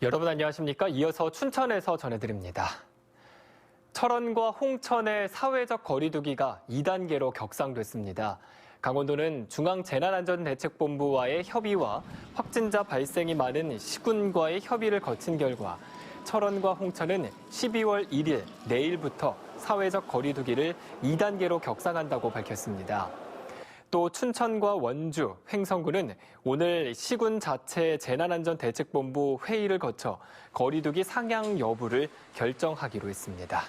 여러분 안녕하십니까? 이어서 춘천에서 전해드립니다. 철원과 홍천의 사회적 거리두기가 2단계로 격상됐습니다. 강원도는 중앙재난안전대책본부와의 협의와 확진자 발생이 많은 시군과의 협의를 거친 결과 철원과 홍천은 12월 1일 내일부터 사회적 거리두기를 2단계로 격상한다고 밝혔습니다. 또 춘천과 원주, 횡성군은 오늘 시군 자체 재난안전대책본부 회의를 거쳐 거리두기 상향 여부를 결정하기로 했습니다.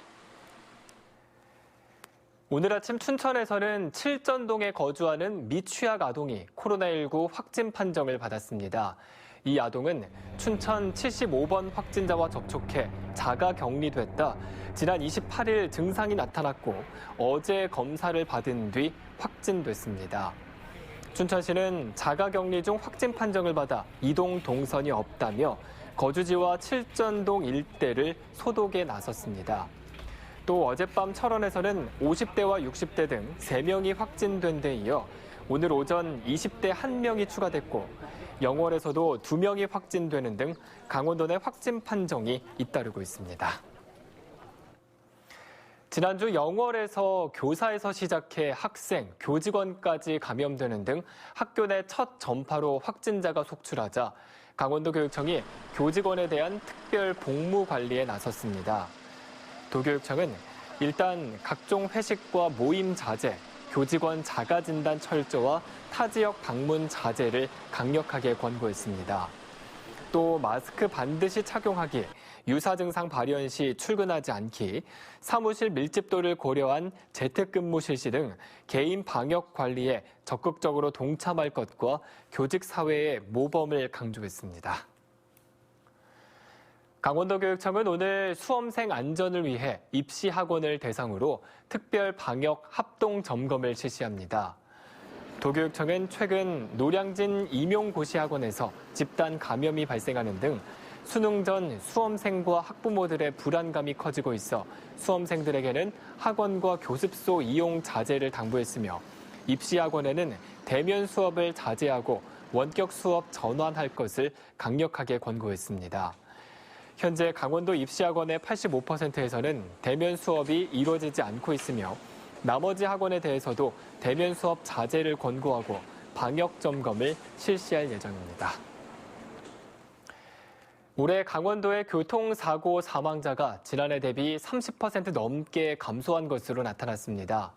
오늘 아침 춘천에서는 칠전동에 거주하는 미취학 아동이 코로나19 확진 판정을 받았습니다. 이 아동은 춘천 75번 확진자와 접촉해 자가 격리됐다. 지난 28일 증상이 나타났고 어제 검사를 받은 뒤 확진됐습니다. 춘천시는 자가 격리 중 확진 판정을 받아 이동 동선이 없다며 거주지와 칠전동 일대를 소독에 나섰습니다. 또 어젯밤 철원에서는 50대와 60대 등 3명이 확진된 데 이어 오늘 오전 20대 1명이 추가됐고 영월에서도 2명이 확진되는 등 강원도 내 확진 판정이 잇따르고 있습니다. 지난주 영월에서 교사에서 시작해 학생, 교직원까지 감염되는 등 학교 내 첫 전파로 확진자가 속출하자 강원도교육청이 교직원에 대한 특별 복무 관리에 나섰습니다. 도교육청은 일단 각종 회식과 모임 자제, 교직원 자가진단 철저와 타 지역 방문 자제를 강력하게 권고했습니다. 또 마스크 반드시 착용하기, 유사 증상 발현 시 출근하지 않기, 사무실 밀집도를 고려한 재택근무 실시 등 개인 방역 관리에 적극적으로 동참할 것과 교직 사회의 모범을 강조했습니다. 강원도교육청은 오늘 수험생 안전을 위해 입시학원을 대상으로 특별 방역 합동 점검을 실시합니다. 도교육청은 최근 노량진 임용고시학원에서 집단 감염이 발생하는 등 수능 전 수험생과 학부모들의 불안감이 커지고 있어 수험생들에게는 학원과 교습소 이용 자제를 당부했으며 입시학원에는 대면 수업을 자제하고 원격 수업 전환할 것을 강력하게 권고했습니다. 현재 강원도 입시학원의 85%에서는 대면 수업이 이루어지지 않고 있으며 나머지 학원에 대해서도 대면 수업 자제를 권고하고 방역 점검을 실시할 예정입니다. 올해 강원도의 교통사고 사망자가 지난해 대비 30% 넘게 감소한 것으로 나타났습니다.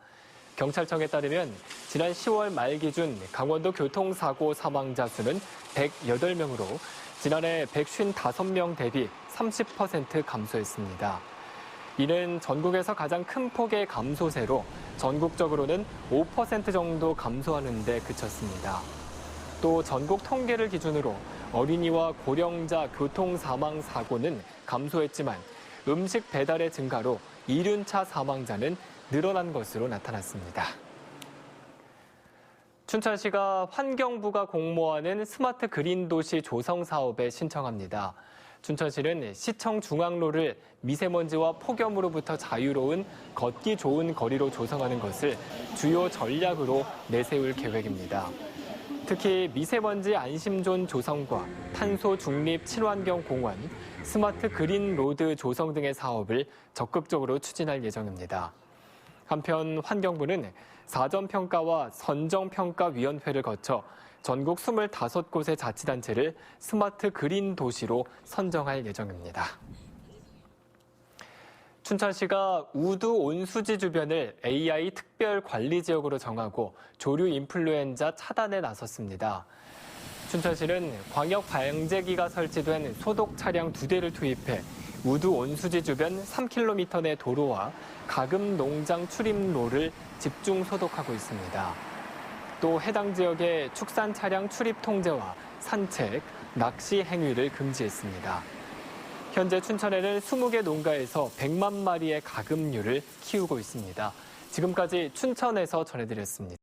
경찰청에 따르면 지난 10월 말 기준 강원도 교통사고 사망자 수는 108명으로 지난해 155명 대비 30% 감소했습니다. 이는 전국에서 가장 큰 폭의 감소세로 전국적으로는 5% 정도 감소하는 데 그쳤습니다. 또 전국 통계를 기준으로 어린이와 고령자 교통사망 사고는 감소했지만 음식 배달의 증가로 이륜차 사망자는 늘어난 것으로 나타났습니다. 춘천시가 환경부가 공모하는 스마트 그린 도시 조성 사업에 신청합니다. 춘천시는 시청 중앙로를 미세먼지와 폭염으로부터 자유로운 걷기 좋은 거리로 조성하는 것을 주요 전략으로 내세울 계획입니다. 특히 미세먼지 안심존 조성과 탄소 중립 친환경 공원, 스마트 그린 로드 조성 등의 사업을 적극적으로 추진할 예정입니다. 한편 환경부는 사전평가와 선정평가위원회를 거쳐 전국 25곳의 자치단체를 스마트 그린 도시로 선정할 예정입니다. 춘천시가 우두 온수지 주변을 AI 특별 관리 지역으로 정하고 조류 인플루엔자 차단에 나섰습니다. 춘천시는 광역 방제기가 설치된 소독 차량 2대를 투입해 우두 온수지 주변 3km 내 도로와 가금 농장 출입로를 집중 소독하고 있습니다. 또 해당 지역의 축산 차량 출입 통제와 산책, 낚시 행위를 금지했습니다. 현재 춘천에는 20개 농가에서 100만 마리의 가금류를 키우고 있습니다. 지금까지 춘천에서 전해드렸습니다.